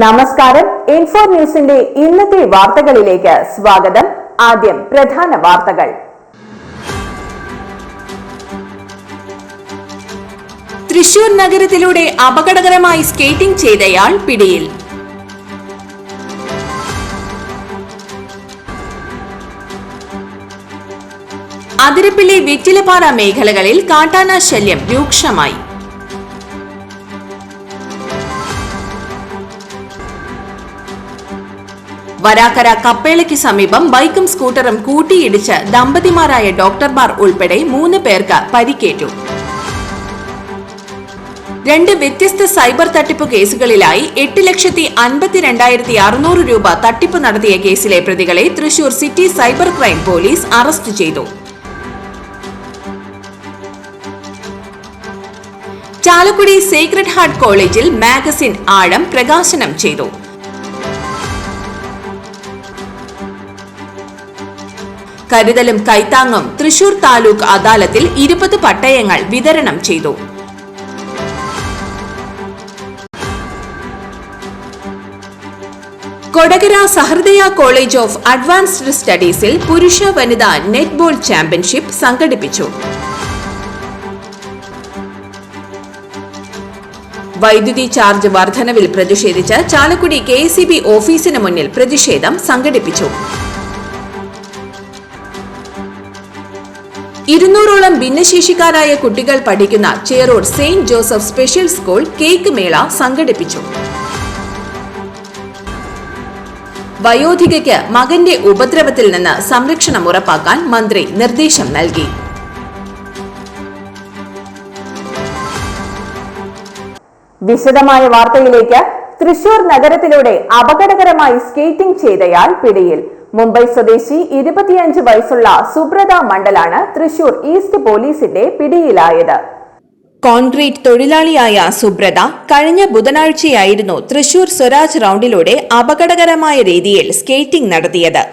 നമസ്കാരം. ഇൻഫോ ന്യൂസിന്റെ ഇന്നത്തെ വാർത്തകളിലേക്ക് സ്വാഗതം. ആദ്യം പ്രധാന വാർത്തകൾ. തൃശൂർ നഗരത്തിലൂടെ അപകടകരമായി സ്കേറ്റിംഗ് ചെയ്തയാൾ പിടിയിൽ. അതിരപ്പിള്ളി വെറ്റിലപ്പാറ മേഖലകളിൽ കാട്ടാന ശല്യം രൂക്ഷമായി. വരാക്കര കപ്പേളയ്ക്ക് സമീപം ബൈക്കും സ്കൂട്ടറും കൂട്ടിയിടിച്ച് ദമ്പതിമാരായ ഡോക്ടർമാർ ഉൾപ്പെടെ 3 പേർക്ക് പരിക്കേറ്റു. 2 വ്യത്യസ്ത സൈബർ തട്ടിപ്പ് കേസുകളിലായി 8,52,600 രൂപ തട്ടിപ്പ് നടത്തിയ കേസിലെ പ്രതികളെ Thrissur city cyber crime police arrest ചെയ്തു. ചാലക്കുടി സേക്രഡ് ഹാർട്ട് കോളേജിൽ മാഗസിൻ ആഴം പ്രകാശനം ചെയ്തു. കരുതലും കൈത്താങ്ങും തൃശൂർ താലൂക്ക് അദാലത്തിൽ 20 പട്ടയങ്ങൾ വിതരണം ചെയ്തു. കൊടകര സഹൃദയ കോളേജ് ഓഫ് അഡ്വാൻസ്ഡ് സ്റ്റഡീസിൽ പുരുഷ വനിതാ നെറ്റ്ബോൾ ചാമ്പ്യൻഷിപ്പ് സംഘടിപ്പിച്ചു. വൈദ്യുതി ചാർജ് വർധനവിൽ പ്രതിഷേധിച്ച് ചാലക്കുടി KSEB ഓഫീസിന് മുന്നിൽ പ്രതിഷേധം സംഘടിപ്പിച്ചു. 200ഓളം ഭിന്നശേഷിക്കാരായ കുട്ടികൾ പഠിക്കുന്ന Cherur Saint Joseph special school cake മേള സംഘടിപ്പിച്ചു. വയോധികയ്ക്ക് മകന്റെ ഉപദ്രവത്തിൽ നിന്ന് സംരക്ഷണം ഉറപ്പാക്കാൻ മന്ത്രി നിർദ്ദേശം നൽകി. വിശദമായ വാർത്തയിലേക്ക്. തൃശൂർ നഗരത്തിലൂടെ അപകടകരമായി സ്കേറ്റിംഗ് ചെയ്തയാൾ പിടിയിൽ. മുംബൈ സ്വദേശി 25 വയസ്സുള്ള സുബ്രത മണ്ഡലാണ് തൃശൂർ ഈസ്റ്റ് പോലീസിന്റെ പിടിയിലായത്. കോൺക്രീറ്റ് തൊഴിലാളിയായ സുബ്രത കഴിഞ്ഞ ബുധനാഴ്ചയായിരുന്നു തൃശൂർ സ്വരാജ് റൗണ്ടിലൂടെ അപകടകരമായ രീതിയിൽ സ്കേറ്റിംഗ് നടത്തിയത്.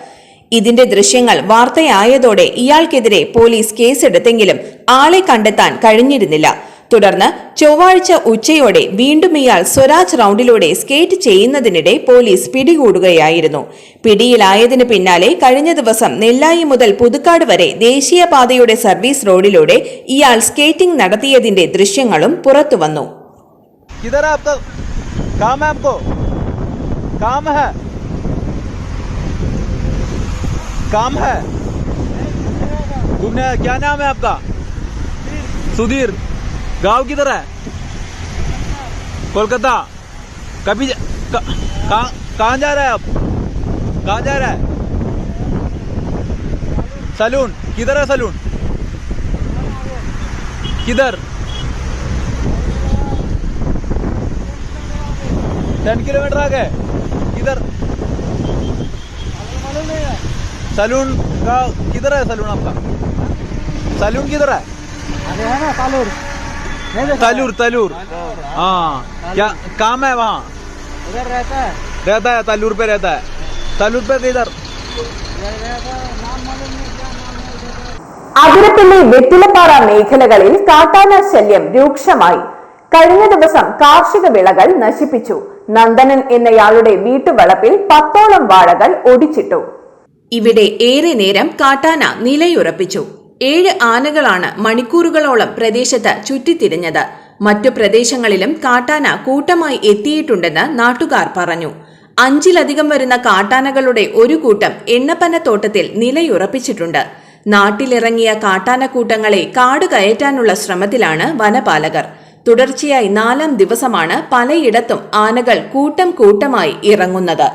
ഇതിന്റെ ദൃശ്യങ്ങൾ വാർത്തയായതോടെ ഇയാൾക്കെതിരെ പോലീസ് കേസെടുത്തെങ്കിലും ആളെ കണ്ടെത്താൻ കഴിഞ്ഞിരുന്നില്ല. തുടർന്ന് ചൊവ്വാഴ്ച ഉച്ചയോടെ വീണ്ടും ഇയാൾ സ്വരാജ് റൗണ്ടിലൂടെ സ്കേറ്റ് ചെയ്യുന്നതിനിടെ പോലീസ് പിടികൂടുകയായിരുന്നു. പിടിയിലായതിനു പിന്നാലെ കഴിഞ്ഞ ദിവസം നെല്ലായി മുതൽ പുതുക്കാട് വരെ ദേശീയപാതയുടെ സർവീസ് റോഡിലൂടെ ഇയാൾ സ്കേറ്റിംഗ് നടത്തിയതിന്റെ ദൃശ്യങ്ങളും പുറത്തുവന്നു. गाँव किधर है? कोलकाता. कभी कहाँ जा रहा है आप? कहाँ जा रहा है? सलून किधर है? सलून किधर? 10 किलोमीटर आगे. किधर सलून का? किधर है सलून आपका? सलून किधर है? अरे है ना तालूर. तलूर. हाँ, क्या काम है वहाँ? उधर रहता है तलूर पे रहता है. तलूर पे किधर? അതിരപ്പിള്ളി വെറ്റിലപ്പാറ മേഖലകളിൽ കാട്ടാന ശല്യം രൂക്ഷമായി. കഴിഞ്ഞ ദിവസം കാർഷിക വിളകൾ നശിപ്പിച്ചു. നന്ദനൻ എന്നയാളുടെ വീട്ടുവളപ്പിൽ 10ഓളം വാഴകൾ ഒടിച്ചിട്ടു. ഇവിടെ ഏറെ നേരം കാട്ടാന നിലയുറപ്പിച്ചു. 7 ആനകളാണ് മണിക്കൂറുകളോളം പ്രദേശത്ത് ചുറ്റിത്തിരിഞ്ഞത്. മറ്റു പ്രദേശങ്ങളിലും കാട്ടാന കൂട്ടമായി എത്തിയിട്ടുണ്ടെന്ന് നാട്ടുകാർ പറഞ്ഞു. 5ലധികം വരുന്ന കാട്ടാനകളുടെ ഒരു കൂട്ടം എണ്ണപ്പനത്തോട്ടത്തിൽ നിലയുറപ്പിച്ചിട്ടുണ്ട്. നാട്ടിലിറങ്ങിയ കാട്ടാനക്കൂട്ടങ്ങളെ കാട് കയറ്റാനുള്ള ശ്രമത്തിലാണ് വനപാലകർ. തുടർച്ചയായി 4ാം ദിവസമാണ് പലയിടത്തും ആനകൾ കൂട്ടമായി ഇറങ്ങുന്നത്.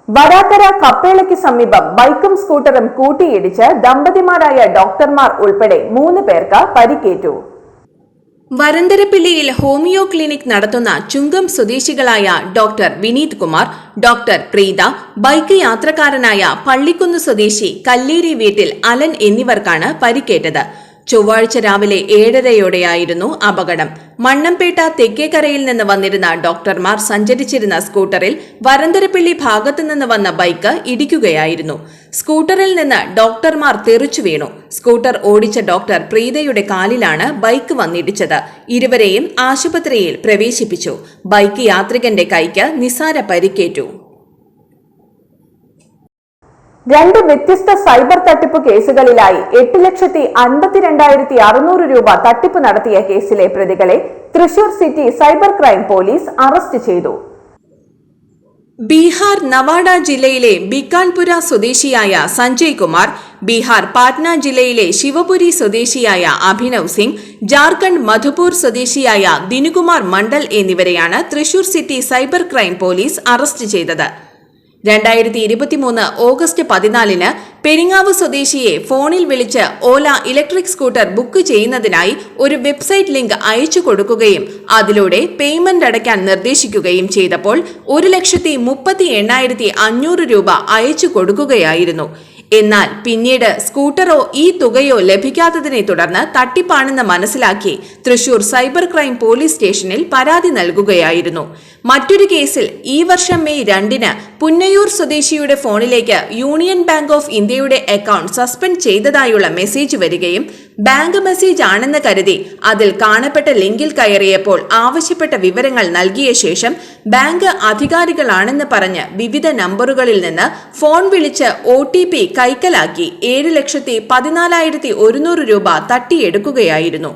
വരാക്കര കപ്പേളയ്ക്ക് സമീപം ബൈക്കും സ്കൂട്ടറും കൂട്ടിയിടിച്ച് ദമ്പതിമാരായ ഡോക്ടർമാർ ഉൾപ്പെടെ 3 പേർക്ക് പരിക്കേറ്റു. വരന്തരപ്പിള്ളിയിൽ ഹോമിയോ ക്ലിനിക് നടത്തുന്ന ചുങ്കം സ്വദേശികളായ doctor Vineeth Kumar, doctor Preetha, bike യാത്രക്കാരനായ പള്ളിക്കുന്ന് സ്വദേശി കല്ലേരി വീട്ടിൽ അലൻ എന്നിവർക്കാണ് പരിക്കേറ്റത്. ചൊവ്വാഴ്ച രാവിലെ 7:30യോടെയായിരുന്നു അപകടം. മണ്ണമ്പേട്ട തെക്കേക്കരയിൽ നിന്ന് വന്നിരുന്ന ഡോക്ടർമാർ സഞ്ചരിച്ചിരുന്ന സ്കൂട്ടറിൽ വരന്തരപ്പിള്ളി ഭാഗത്തു നിന്ന് വന്ന ബൈക്ക് ഇടിക്കുകയായിരുന്നു. സ്കൂട്ടറിൽ നിന്ന് ഡോക്ടർമാർ തെറിച്ചു വീണു. സ്കൂട്ടർ ഓടിച്ച ഡോക്ടർ പ്രീതയുടെ കാലിലാണ് ബൈക്ക് വന്നിടിച്ചത്. ഇരുവരെയും ആശുപത്രിയിൽ പ്രവേശിപ്പിച്ചു. ബൈക്ക് യാത്രികന്റെ കൈക്ക് നിസാര പരിക്കേറ്റു. 2 വ്യത്യസ്ത സൈബർ തട്ടിപ്പ് കേസുകളിലായി 8,52,600 രൂപ തട്ടിപ്പ് നടത്തിയ കേസിലെ പ്രതികളെ Thrissur city cyber crime police arrest ചെയ്തു. ബീഹാർ നവാഡ ജില്ലയിലെ ബിക്കാൻപുര സ്വദേശിയായ സഞ്ജയ് കുമാർ, ബീഹാർ പാറ്റ്ന ജില്ലയിലെ ശിവപുരി സ്വദേശിയായ അഭിനവ് സിംഗ്, ജാർഖണ്ഡ് മധുപൂർ സ്വദേശിയായ ദിനുകുമാർ മണ്ഡൽ എന്നിവരെയാണ് Thrissur city cyber crime police arrest ചെയ്തത്. 2023 ഓഗസ്റ്റ് 14-ന് പെരിങ്ങാവ് സ്വദേശിയെ ഫോണിൽ വിളിച്ച് ഓല ഇലക്ട്രിക് സ്കൂട്ടർ ബുക്ക് ചെയ്യുന്നതിനായി ഒരു വെബ്സൈറ്റ് ലിങ്ക് അയച്ചു കൊടുക്കുകയും അതിലൂടെ പേയ്മെന്റ് അടയ്ക്കാൻ നിർദ്ദേശിക്കുകയും ചെയ്തപ്പോൾ 1,38,500 രൂപ അയച്ചു കൊടുക്കുകയായിരുന്നു. എന്നാൽ പിന്നീട് സ്കൂട്ടറോ ഈ തുകയോ ലഭിക്കാത്തതിനെ തുടർന്ന് തട്ടിപ്പാണെന്ന് മനസ്സിലാക്കി തൃശൂർ സൈബർ ക്രൈം പോലീസ് സ്റ്റേഷനിൽ പരാതി നൽകുകയായിരുന്നു. മറ്റൊരു കേസിൽ ഈ വർഷം മെയ് 2-ന് പുന്നയൂർ സ്വദേശിയുടെ ഫോണിലേക്ക് യൂണിയൻ ബാങ്ക് ഓഫ് ഇന്ത്യയുടെ അക്കൗണ്ട് സസ്പെൻഡ് ചെയ്തതായുള്ള മെസ്സേജ് വരികയും ബാങ്ക് മെസ്സേജ് ആണെന്ന് കരുതി അതിൽ കാണപ്പെട്ട ലിങ്കിൽ കയറിയപ്പോൾ ആവശ്യപ്പെട്ട വിവരങ്ങൾ നൽകിയ ശേഷം ബാങ്ക് അധികാരികളാണെന്ന് പറഞ്ഞ് വിവിധ നമ്പറുകളിൽ നിന്ന് ഫോൺ വിളിച്ച് OTP കൈക്കലാക്കി 7,14,100 രൂപ തട്ടിയെടുക്കുകയായിരുന്നു.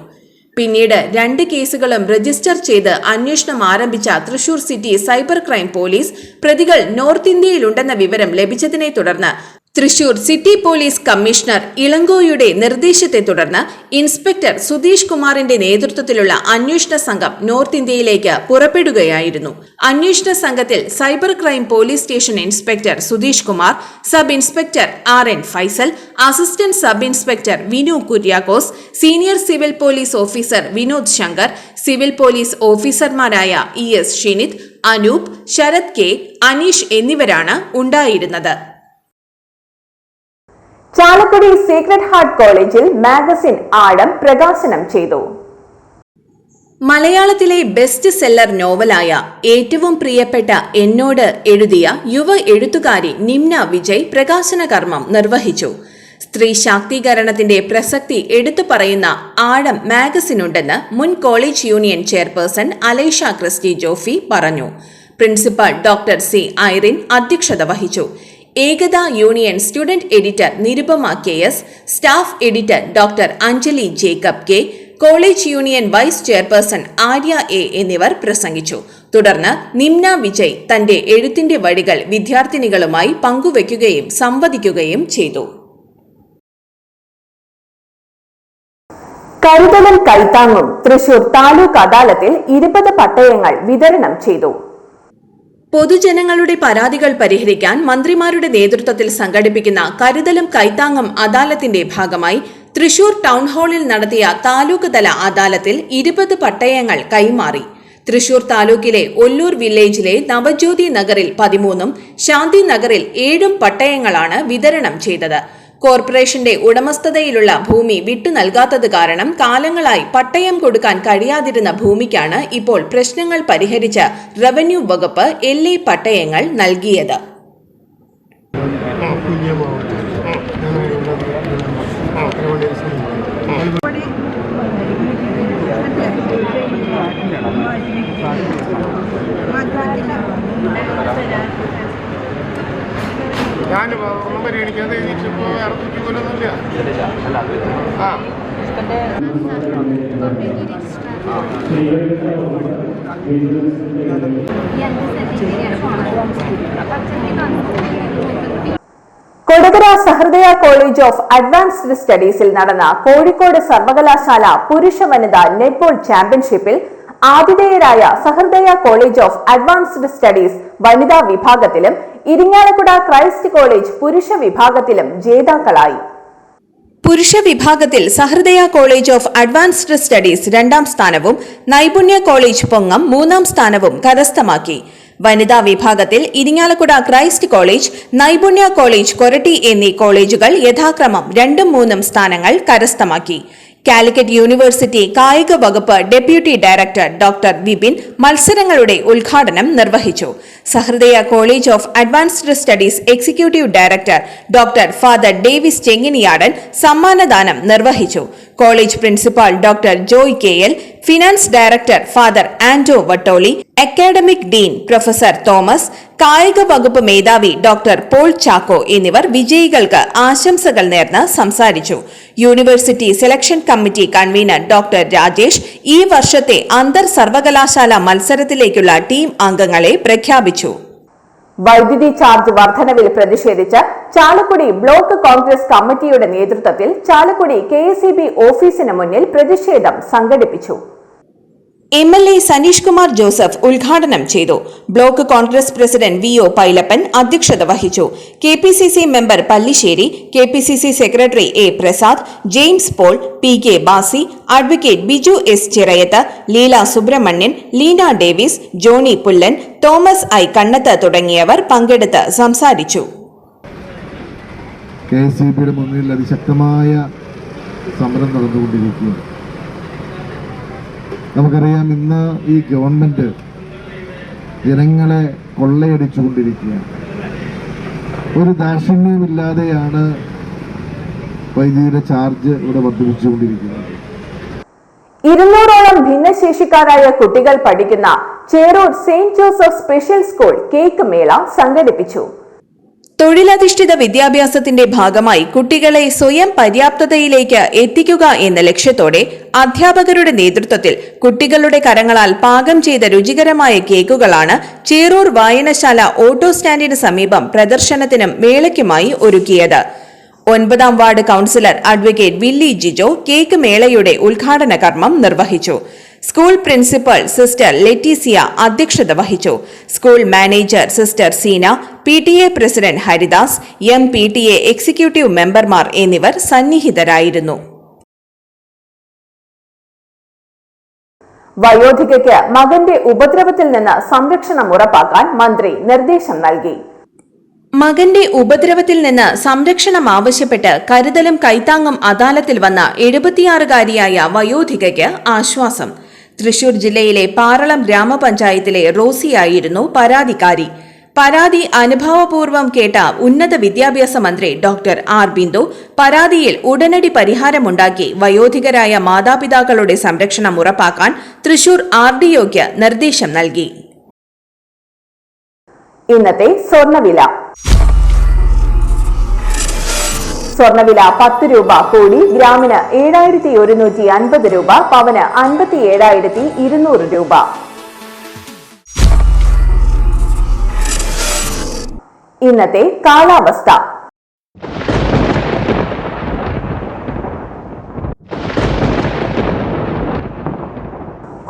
പിന്നീട് 2 കേസുകളും രജിസ്റ്റർ ചെയ്ത് അന്വേഷണം ആരംഭിച്ച Thrissur city cyber crime police പ്രതികൾ നോർത്ത് ഇന്ത്യയിലുണ്ടെന്ന വിവരം ലഭിച്ചതിനെ തുടർന്ന് തൃശൂർ സിറ്റി പോലീസ് കമ്മീഷണർ ഇളങ്കോയുടെ നിർദ്ദേശത്തെ തുടർന്ന് ഇൻസ്പെക്ടർ സുധീഷ് കുമാറിന്റെ നേതൃത്വത്തിലുള്ള അന്വേഷണ സംഘം നോർത്ത് ഇന്ത്യയിലേക്ക് പുറപ്പെടുകയായിരുന്നു. അന്വേഷണ സംഘത്തിൽ cyber crime police station inspector Sudheesh Kumar, sub inspector RN Faisal, assistant sub inspector Vinu Kuriakose, senior civil police officer Vinod Shankar, civil police ഓഫീസർമാരായ ES ഷിനിത്, അനൂപ്, ശരത് K, അനീഷ് എന്നിവരാണ് ഉണ്ടായിരുന്നത്. ചാലക്കുടി സീക്രട്ട് ഹാർട്ട് കോളേജിൽ മാഗസിൻ ആഴം പ്രകാശനം ചെയ്തു. മലയാളത്തിലെ ബെസ്റ്റ് സെല്ലർ നോവലായ ഏറ്റവും പ്രിയപ്പെട്ട എന്നോട് എഴുതിയ യുവ എഴുത്തുകാരി നിമ്ന വിജയ് പ്രകാശന കർമ്മം നിർവഹിച്ചു. സ്ത്രീ ശാക്തീകരണത്തിന്റെ പ്രസക്തി എടുത്തു പറയുന്ന ആഴം മാഗസിനുണ്ടെന്ന് മുൻ college union chairperson Alaisha Christy Jofy പറഞ്ഞു. Principal doctor C. ഐറിൻ അധ്യക്ഷത വഹിച്ചു. Ekatha union student editor Nirupama KS, staff editor doctor Anjali Jacob K, college union vice chairperson Arya A എന്നിവർ പ്രസംഗിച്ചു. തുടർന്ന് നിമ്ന വിജയ് തന്റെ എഴുത്തിന്റെ വഴികൾ വിദ്യാർത്ഥിനികളുമായി പങ്കുവയ്ക്കുകയും സംവദിക്കുകയും ചെയ്തു. കരുതലും കൈത്താങ്ങും തൃശൂർ താലൂക്ക് അദാലത്തിൽ 20 പട്ടയങ്ങൾ വിതരണം ചെയ്തു. പൊതുജനങ്ങളുടെ പരാതികൾ പരിഹരിക്കാൻ മന്ത്രിമാരുടെ നേതൃത്വത്തിൽ സംഘടിപ്പിക്കുന്ന കരുതലും കൈത്താങ്ങും അദാലത്തിന്റെ ഭാഗമായി തൃശൂർ ടൗൺ ഹാളിൽ നടത്തിയ താലൂക്ക് തല അദാലത്തിൽ 20 പട്ടയങ്ങൾ കൈമാറി. തൃശൂർ താലൂക്കിലെ ഒല്ലൂർ വില്ലേജിലെ നവജ്യോതി നഗറിൽ 13-ഉം ശാന്തി നഗറിൽ 7 പട്ടയങ്ങളാണ് വിതരണം ചെയ്തത്. കോർപ്പറേഷന്റെ ഉടമസ്ഥതയിലുള്ള ഭൂമി വിട്ടു നൽകാത്തത് കാരണം കാലങ്ങളായി പട്ടയം കൊടുക്കാൻ കഴിയാതിരുന്ന ഭൂമിക്കാണ് ഇപ്പോൾ പ്രശ്നങ്ങൾ പരിഹരിച്ച് റവന്യൂ വകുപ്പ് LA പട്ടയങ്ങൾ നൽകിയത്. ഞാൻ ഒന്നും പരിഗണിക്കാതെ എനിക്കിപ്പോൾ ഇറക്കി പോലൊന്നുമില്ല. കൊടകര സഹൃദയ കോളേജ് ഓഫ് അഡ്വാൻസ്ഡ് സ്റ്റഡീസിൽ നടന്ന കോഴിക്കോട് സർവകലാശാല പുരുഷ വനിതാ നെറ്റ്ബോൾ ചാമ്പ്യൻഷിപ്പിൽ ആതിഥേയരായ സഹൃദയ കോളേജ് ഓഫ് അഡ്വാൻസ്ഡ് സ്റ്റഡീസ് വനിതാ വിഭാഗത്തിലും ഇരിങ്ങാലക്കുട ക്രൈസ്റ്റ് കോളേജ് പുരുഷ വിഭാഗത്തിലും ജേതാക്കളായി. പുരുഷ വിഭാഗത്തിൽ സഹൃദയ കോളേജ് ഓഫ് അഡ്വാൻസ്ഡ് സ്റ്റഡീസ് 2ാം സ്ഥാനവും നൈപുണ്യ കോളേജ് പൊങ്ങം 3ാം സ്ഥാനവും കരസ്ഥമാക്കി. വനിതാ വിഭാഗത്തിൽ ഇരിങ്ങാലക്കുട ക്രൈസ്റ്റ് കോളേജ്, നൈപുണ്യ കോളേജ് കൊരട്ടി എന്നീ കോളേജുകൾ യഥാക്രമം 2ഉം 3ഉം സ്ഥാനങ്ങൾ കരസ്ഥമാക്കി. കാലിക്കറ്റ് യൂണിവേഴ്സിറ്റി കായിക വകുപ്പ് ഡെപ്യൂട്ടി ഡയറക്ടർ ഡോക്ടർ വിപിൻ മത്സരങ്ങളുടെ ഉദ്ഘാടനം നിർവഹിച്ചു. Sahrdaya college of advanced studies executive director doctor father Davis Chenginiyadan സമ്മാനദാനം നിർവഹിച്ചു. College principal doctor Joy K L, finance director father Anto Vattoli, academic dean professor Thomas, കായിക വകുപ്പ് മേധാവി ഡോക്ടർ പോൾ ചാക്കോ എന്നിവർ വിജയികൾക്ക് ആശംസകൾ നേർന്ന് സംസാരിച്ചു. University selection committee convener doctor Rajesh ഈ വർഷത്തെ അന്തർ സർവകലാശാല മത്സരത്തിലേക്കുള്ള ടീം അംഗങ്ങളെ പ്രഖ്യാപിച്ചു. വൈദ്യുതി ചാർജ് വർധനവിൽ പ്രതിഷേധിച്ച് ചാലക്കുടി ബ്ലോക്ക് കോൺഗ്രസ് കമ്മിറ്റിയുടെ നേതൃത്വത്തിൽ ചാലക്കുടി KSEB ഓഫീസിന് മുന്നിൽ പ്രതിഷേധം സംഘടിപ്പിച്ചു. MLA സനീഷ് കുമാർ ജോസഫ് ഉദ്ഘാടനം ചെയ്തു. Block Congress president VO Pailappan അധ്യക്ഷത വഹിച്ചു. KPCC member Pallissery, KPCC secretary A Prasad, James Paul, PK Basi, advocate Biju S Chirayath, Leela Subramanian, Leena Davis, Johnny Pullan, Thomas I Kannath തുടങ്ങിയവർ പങ്കെടുത്ത് സംസാരിച്ചു. KSEBയുടെ മുന്നിൽ അതിശക്തമായ സമരം നടന്നുകൊണ്ടിരിക്കുകയാണ്. നമുക്കറിയാം, ഇന്ന് ഈ ഗവൺമെന്റ് ജനങ്ങളെ കൊള്ളയടിച്ചുകൊണ്ടിരിക്കുകയാണ്. ഒരു ദാക്ഷിണ്യമില്ലാതെയാണ് വൈദ്യുതിയുടെ ചാർജ് ഇവിടെ വർദ്ധിപ്പിച്ചുകൊണ്ടിരിക്കുന്നത്. 200ഓളം ഭിന്നശേഷിക്കാരായ കുട്ടികൾ പഠിക്കുന്ന Cherur Saint Joseph special school cake മേള സംഘടിപ്പിച്ചു. തൊഴിലധിഷ്ഠിത വിദ്യാഭ്യാസത്തിന്റെ ഭാഗമായി കുട്ടികളെ സ്വയം പര്യാപ്തതയിലേക്ക് എത്തിക്കുക എന്ന ലക്ഷ്യത്തോടെ അധ്യാപകരുടെ നേതൃത്വത്തിൽ കുട്ടികളുടെ കരങ്ങളാൽ പാകം ചെയ്ത രുചികരമായ കേക്കുകളാണ് ചേറൂർ വായനശാല ഓട്ടോ സ്റ്റാൻഡിന് സമീപം പ്രദർശനത്തിനും മേളയ്ക്കുമായി ഒരുക്കിയത്. 9ാം ward councillor advocate Willy Jijo cake മേളയുടെ ഉദ്ഘാടന കർമ്മം നിർവഹിച്ചു. സ്കൂൾ പ്രിൻസിപ്പൽ സിസ്റ്റർ ലെറ്റീസിയ അധ്യക്ഷത വഹിച്ചു. School manager sister Seena, PTA president Haridas, MPTA executive മെമ്പർമാർ എന്നിവർ സന്നിഹിതരായിരുന്നു. വയോധികയ്ക്ക് മകന്റെ ഉപദ്രവത്തിൽ നിന്ന് സംരക്ഷണം ഉറപ്പാക്കാൻ മന്ത്രി നിർദ്ദേശം നൽകി. മകന്റെ ഉപദ്രവത്തിൽ നിന്ന് സംരക്ഷണം ആവശ്യപ്പെട്ട് കരുതലും കൈത്താങ്ങും അദാലത്തിൽ വന്ന 76-കാരിയായ വയോധികയ്ക്ക് ആശ്വാസം. തൃശൂർ ജില്ലയിലെ പാറളം ഗ്രാമപഞ്ചായത്തിലെ റോസിയായിരുന്നു പരാതിക്കാരി. പരാതി അനുഭാവപൂർവ്വം കേട്ട ഉന്നത വിദ്യാഭ്യാസ മന്ത്രി ഡോക്ടർ ആർ ബിന്ദു പരാതിയിൽ ഉടനടി പരിഹാരമുണ്ടാക്കി വയോധികരായ മാതാപിതാക്കളുടെ സംരക്ഷണം ഉറപ്പാക്കാൻ തൃശൂർ RDOയ്ക്ക് നിർദ്ദേശം നൽകി. ഇന്നത്തെ സ്വർണ്ണവില. സ്വർണ്ണവില 10 രൂപ കൂടി ഗ്രാമിന് 7150 രൂപ, പവന് 57,200 രൂപ. ഇന്നത്തെ കാലാവസ്ഥ.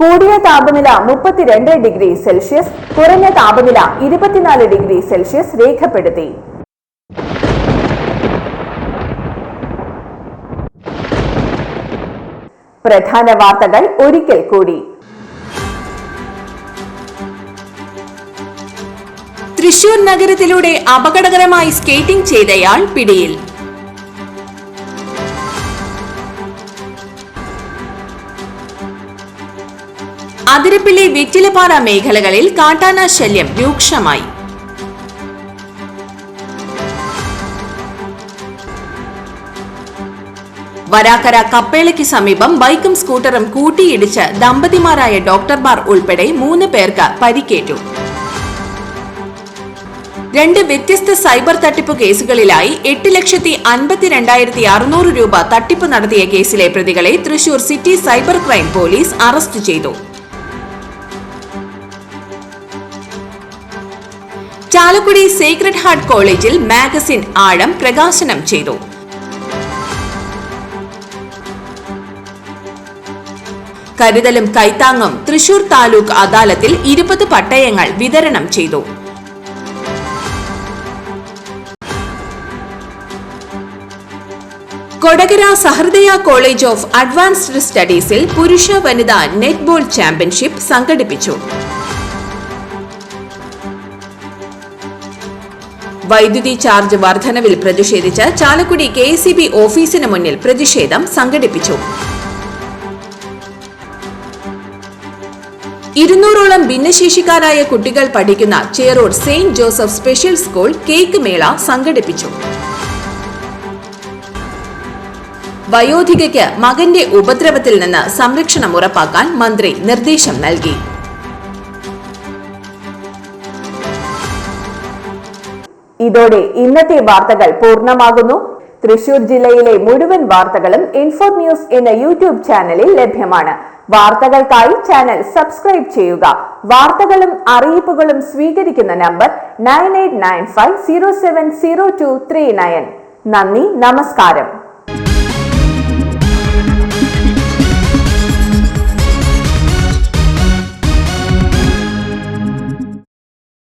കൂടിയ താപനില 32 ഡിഗ്രി സെൽഷ്യസ്, കുറഞ്ഞ താപനില 24 ഡിഗ്രി സെൽഷ്യസ് രേഖപ്പെടുത്തി. പ്രധാന വാർത്തകൾ ഒരിക്കൽ കൂടി. തൃശൂർ നഗരത്തിലൂടെ അപകടകരമായി സ്കേറ്റിംഗ് ചെയ്തയാൾ പിടിയിൽ. അതിരപ്പിള്ളി വെറ്റിലപ്പാറ മേഖലകളിൽ കാട്ടാന ശല്യം രൂക്ഷമായി. വരാക്കര കപ്പേളയ്ക്ക് സമീപം ബൈക്കും സ്കൂട്ടറും കൂട്ടിയിടിച്ച് ദമ്പതിമാരായ ഡോക്ടർമാർ ഉൾപ്പെടെ 3 പേർക്ക് പരിക്കേറ്റു. 2 വ്യത്യസ്ത സൈബർ തട്ടിപ്പ് കേസുകളിലായി 8,52,600 രൂപ തട്ടിപ്പ് നടത്തിയ കേസിലെ പ്രതികളെ Thrissur city cyber crime police arrest ചെയ്തു. ചാലക്കുടി സേക്രഡ് ഹാർട്ട് കോളേജിൽ മാഗസിൻ ആഴം പ്രകാശനം ചെയ്തു. കരുതലും കൈത്താങ്ങും തൃശൂർ താലൂക്ക് അദാലത്തിൽ 20 പട്ടയങ്ങൾ വിതരണം ചെയ്തു. കൊടകര സഹൃദയ കോളേജ് ഓഫ് അഡ്വാൻസ്ഡ് സ്റ്റഡീസിൽ പുരുഷ വനിതാ നെറ്റ്ബോൾ ചാമ്പ്യൻഷിപ്പ് സംഘടിപ്പിച്ചു. വൈദ്യുതി ചാർജ് വർധനവിൽ പ്രതിഷേധിച്ച് ചാലക്കുടി KSEB ഓഫീസിന് മുന്നിൽ പ്രതിഷേധം സംഘടിപ്പിച്ചു. 200ഓളം ഭിന്നശേഷിക്കാരായ കുട്ടികൾ പഠിക്കുന്ന Cherur Saint Joseph special school cake മേള സംഘടിപ്പിച്ചു. വയോധികയ്ക്ക് മകന്റെ ഉപദ്രവത്തിൽ നിന്ന് സംരക്ഷണം ഉറപ്പാക്കാൻ മന്ത്രി നിർദ്ദേശം നൽകി. ഇതോടെ ഇന്നത്തെ വാർത്തകൾ പൂർണ്ണമാകുന്നു. തൃശൂർ ജില്ലയിലെ മുഴുവൻ വാർത്തകളും ഇൻഫോ ന്യൂസ് എന്ന യൂട്യൂബ് ചാനലിൽ ലഭ്യമാണ്. വാർത്തകൾക്കായി ചാനൽ സബ്സ്ക്രൈബ് ചെയ്യുക. വാർത്തകളും അറിയിപ്പുകളും സ്വീകരിക്കുന്ന നമ്പർ 9895070239. നന്ദി, നമസ്കാരം.